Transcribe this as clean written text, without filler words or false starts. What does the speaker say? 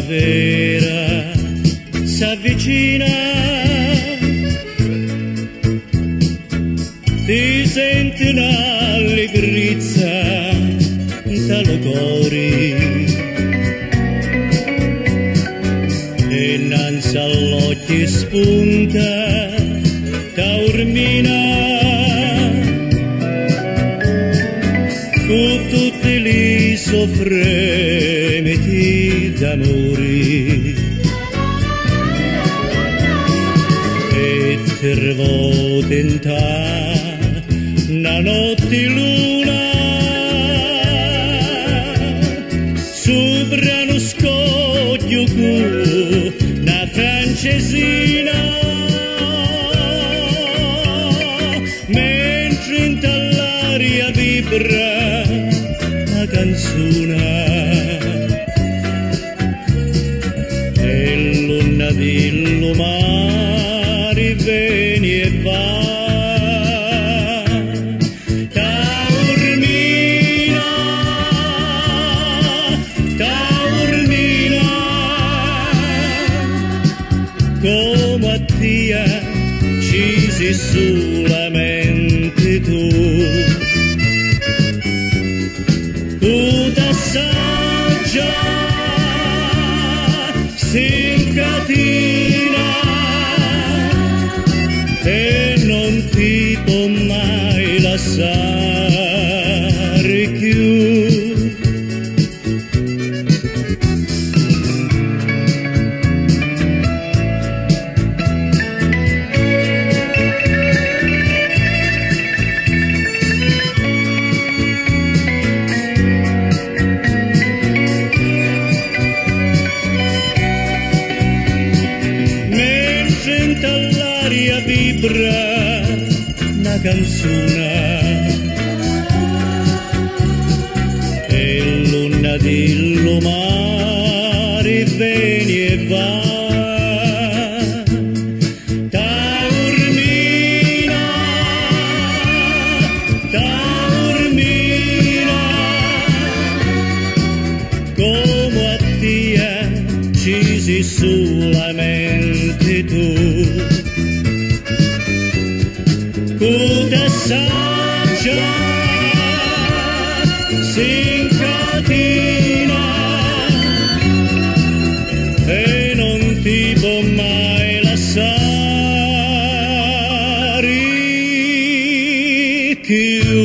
primavera s'avvicina, ti senti un'allegrizia dallo cuore e innanzi all'occhio spunta taormina con tutti li soffrementi d'amore e tre volte in una notte luna sopra uno scoglio con una francesina, mentre in l'aria vibra la canzone e l'onna del mare viene e va. Come a te ci sei solamente tu t'assaggia si incatina e non ti può mai lasciare più. L'aria vibra una canzone e l'onna del mare viene e va. Taormina, Taormina, come a te ci sei solamente tu t'assaggia si incatina e non ti può mai lasciare più.